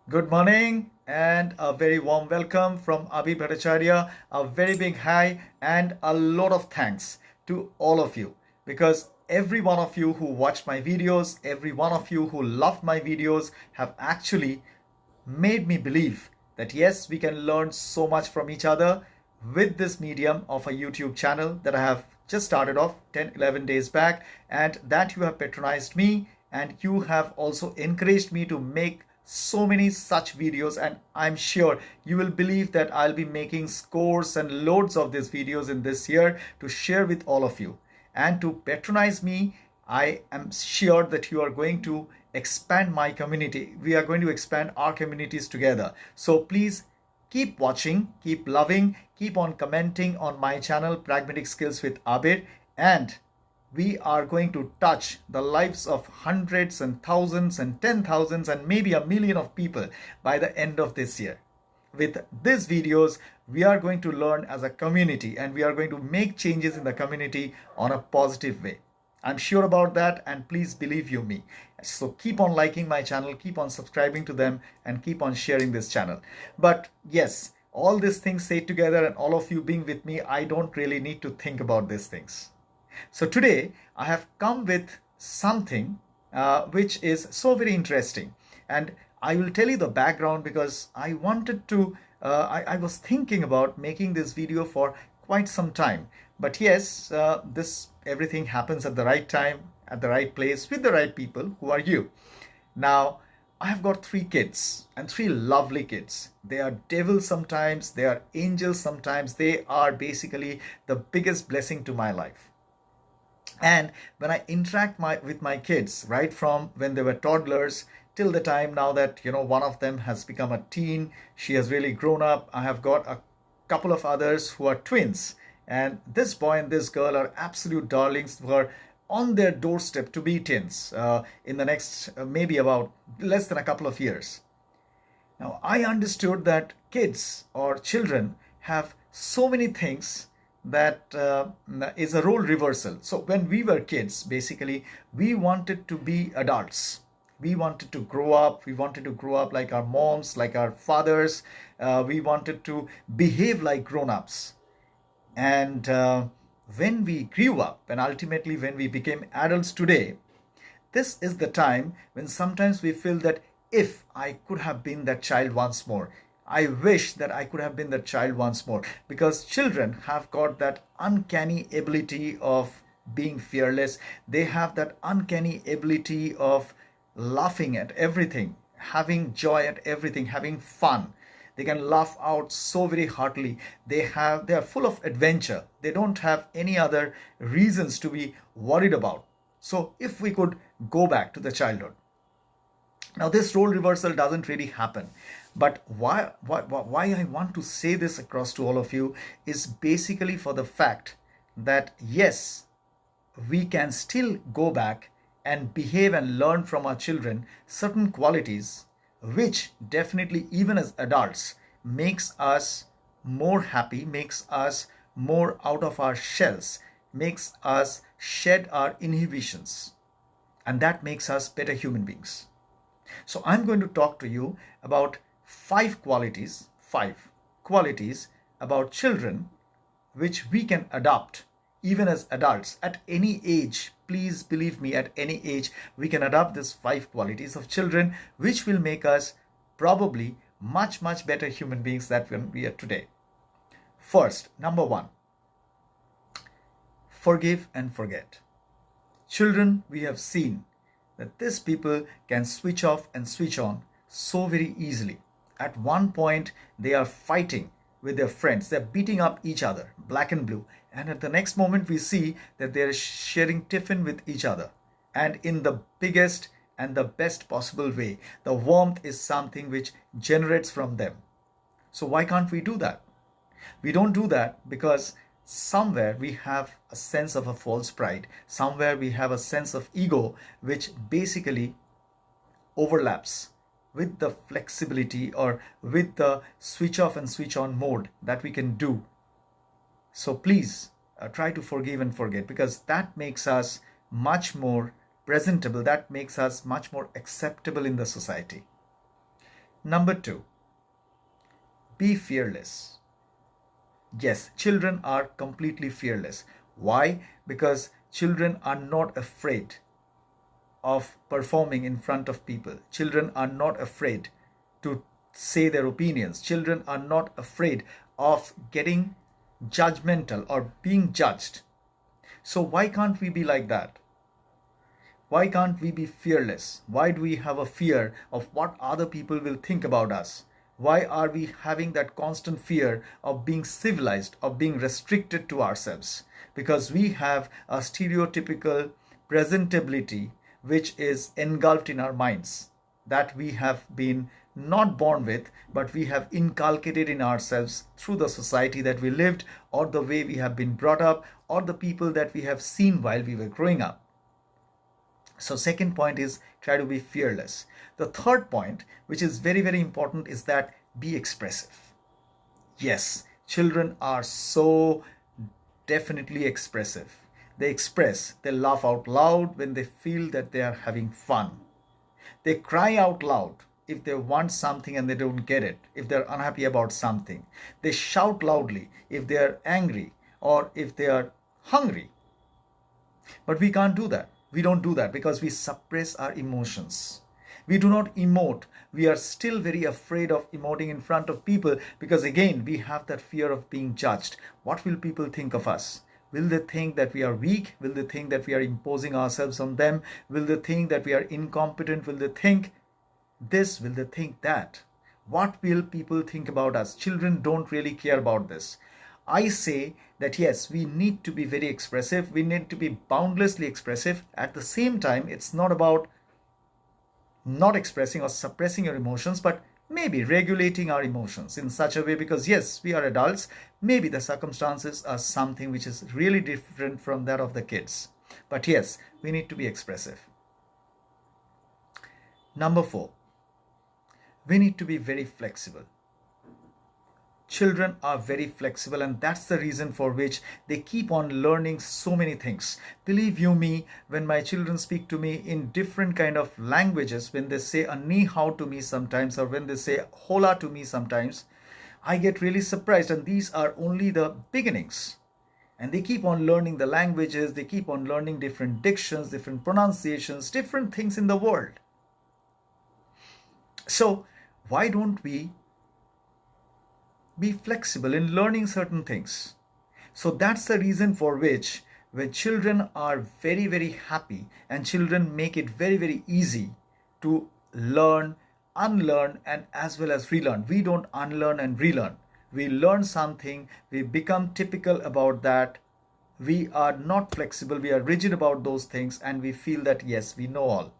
Good morning and a very warm welcome from Abhi Bhattacharya. A very big hi and a lot of thanks to all of you because every one of you who watched my videos, every one of you who loved my videos have actually made me believe that yes, we can learn so much from each other with this medium of a YouTube channel that I have just started off 10, 11 days back, and that you have patronized me and you have also encouraged me to make so many such videos. And I'm sure you will believe that I'll be making scores and loads of these videos in this year to share with all of you. And to patronize me, I am sure that you are going to expand my community. We are going to expand our communities together. So please keep watching, keep loving, keep on commenting on my channel Pragmatic Skills with Abir, and we are going to touch the lives of hundreds and thousands and 10,000s and maybe a million of people by the end of this year. With these videos, we are going to learn as a community and we are going to make changes in the community on a positive way. I'm sure about that, and please believe you me. So keep on liking my channel, keep on subscribing to them, and keep on sharing this channel. But yes, all these things said together and all of you being with me, I don't really need to think about these things. So today I have come with something which is so very interesting, and I will tell you the background because I wanted to, I was thinking about making this video for quite some time. But yes, this everything happens at the right time, at the right place, with the right people who are you. Now, I have got three kids and three lovely kids. They are devils sometimes, they are angels sometimes. They are basically the biggest blessing to my life. And when I interact with my kids, right from when they were toddlers till the time now that, one of them has become a teen, she has really grown up. I have got a couple of others who are twins. And this boy and this girl are absolute darlings who are on their doorstep to be teens in the next maybe about less than a couple of years. Now, I understood that kids or children have so many things that is a role reversal. So when we were kids, basically, we wanted to be adults. We wanted to grow up. We wanted to grow up like our moms, like our fathers. We wanted to behave like grown-ups. And when we grew up and ultimately when we became adults today, this is the time when sometimes we feel that if I could have been that child once more, I wish that I could have been that child once more, because children have got that uncanny ability of being fearless. They have that uncanny ability of laughing at everything, having joy at everything, having fun. They can laugh out so very heartily. They are full of adventure. They don't have any other reasons to be worried about. So if we could go back to the childhood. Now this role reversal doesn't really happen. But why I want to say this across to all of you is basically for the fact that yes, we can still go back and behave and learn from our children certain qualities which definitely even as adults makes us more happy, makes us more out of our shells, makes us shed our inhibitions, and that makes us better human beings. So I'm going to talk to you about five qualities about children which we can adopt even as adults at any age. Please believe me, at any age we can adopt these five qualities of children which will make us probably much better human beings than we are today. First, number one, forgive and forget. Children, we have seen that these people can switch off and switch on so very easily. At one point, they are fighting with their friends. They're beating up each other, black and blue. And at the next moment, we see that they're sharing tiffin with each other. And in the biggest and the best possible way, the warmth is something which generates from them. So why can't we do that? We don't do that because somewhere we have a sense of a false pride. Somewhere we have a sense of ego, which basically overlaps with the flexibility or with the switch off and switch on mode that we can do. So please try to forgive and forget, because that makes us much more presentable. That makes us much more acceptable in the society. Number two, be fearless. Yes, children are completely fearless. Why? Because children are not afraid of performing in front of people. Children are not afraid to say their opinions. Children are not afraid of getting judgmental or being judged. So why can't we be like that? Why can't we be fearless? Why do we have a fear of what other people will think about us? Why are we having that constant fear of being civilized, of being restricted to ourselves? Because we have a stereotypical presentability which is engulfed in our minds, that we have been not born with, but we have inculcated in ourselves through the society that we lived, or the way we have been brought up, or the people that we have seen while we were growing up. So second point is try to be fearless. The third point, which is very, very important, is that be expressive. Yes, children are so definitely expressive. They express, they laugh out loud when they feel that they are having fun. They cry out loud if they want something and they don't get it, if they're unhappy about something. They shout loudly if they are angry or if they are hungry. But we can't do that. We don't do that because we suppress our emotions. We do not emote. We are still very afraid of emoting in front of people because, again, we have that fear of being judged. What will people think of us? Will they think that we are weak? Will they think that we are imposing ourselves on them? Will they think that we are incompetent? Will they think this? Will they think that? What will people think about us? Children don't really care about this. I say that yes, we need to be very expressive. We need to be boundlessly expressive. At the same time, it's not about not expressing or suppressing your emotions, but maybe regulating our emotions in such a way, because yes, we are adults. Maybe the circumstances are something which is really different from that of the kids. But yes, we need to be expressive. Number 4, we need to be very flexible. Children are very flexible, and that's the reason for which they keep on learning so many things. Believe you me, when my children speak to me in different kind of languages, when they say a ni hao to me sometimes, or when they say hola to me sometimes, I get really surprised, and these are only the beginnings. And they keep on learning the languages, they keep on learning different dictions, different pronunciations, different things in the world. So why don't we be flexible in learning certain things? So that's the reason for which when children are very, very happy, and children make it very, very easy to learn, unlearn, and as well as relearn. We don't unlearn and relearn. We learn something, we become typical about that. We are not flexible, we are rigid about those things, and we feel that yes, we know all.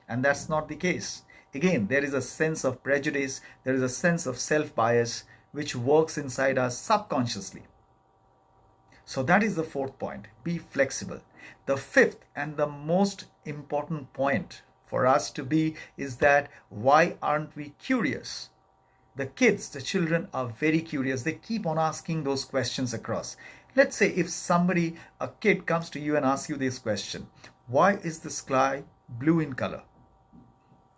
And that's not the case. Again, there is a sense of prejudice, there is a sense of self-bias which works inside us subconsciously. So that is the 4th point, be flexible. The 5th and the most important point for us to be is that why aren't we curious? The kids, the children are very curious. They keep on asking those questions across. Let's say if somebody, a kid comes to you and asks you this question, why is the sky blue in color?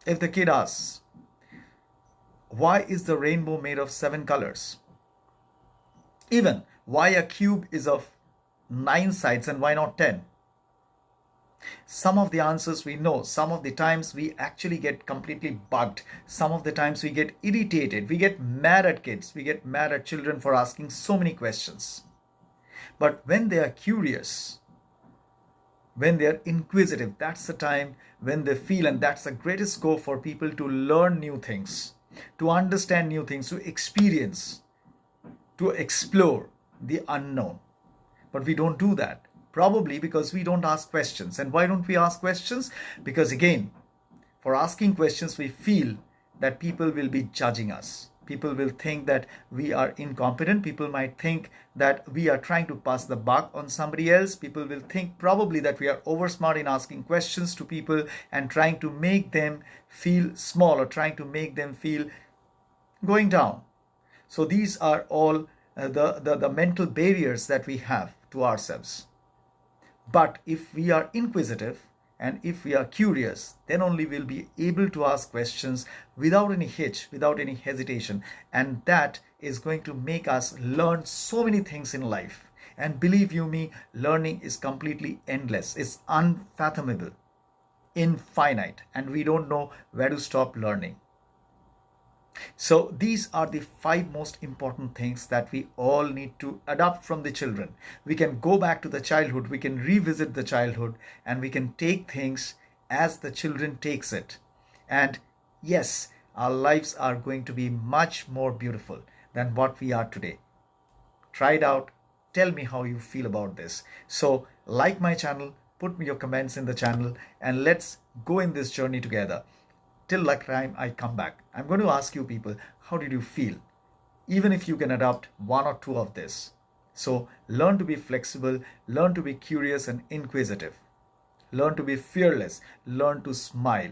If the kid asks, why is the rainbow made of 7 colors? Even why a cube is of 9 sides and why not 10? Some of the answers we know. Some of the times we actually get completely bugged. Some of the times we get irritated. We get mad at kids. We get mad at children for asking so many questions. But when they are curious, when they are inquisitive, that's the time when they feel, and that's the greatest scope for people to learn new things, to understand new things, to experience, to explore the unknown. But we don't do that, probably because we don't ask questions. And why don't we ask questions? Because again, for asking questions, we feel that people will be judging us. People will think that we are incompetent. People might think that we are trying to pass the buck on somebody else. People will think probably that we are oversmart in asking questions to people and trying to make them feel small, or trying to make them feel going down. So these are all the mental barriers that we have to ourselves. But if we are inquisitive, And if we are curious, then only we'll be able to ask questions without any hitch, without any hesitation. And that is going to make us learn so many things in life. And believe you me, learning is completely endless. It's unfathomable, infinite, and we don't know where to stop learning. So these are the 5 most important things that we all need to adopt from the children. We can go back to the childhood, we can revisit the childhood, and we can take things as the children takes it. And yes, our lives are going to be much more beautiful than what we are today. Try it out. Tell me how you feel about this. So like my channel, put me your comments in the channel, and let's go in this journey together. Till like time I come back, I'm going to ask you people, how did you feel? Even if you can adopt 1 or 2 of this. So learn to be flexible, learn to be curious and inquisitive, learn to be fearless, learn to smile,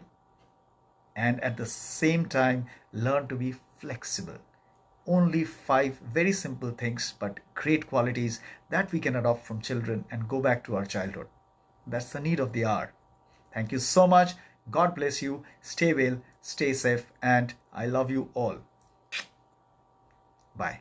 and at the same time, learn to be flexible. Only 5 very simple things, but great qualities that we can adopt from children and go back to our childhood. That's the need of the hour. Thank you so much. God bless you. Stay well, stay safe, and I love you all. Bye.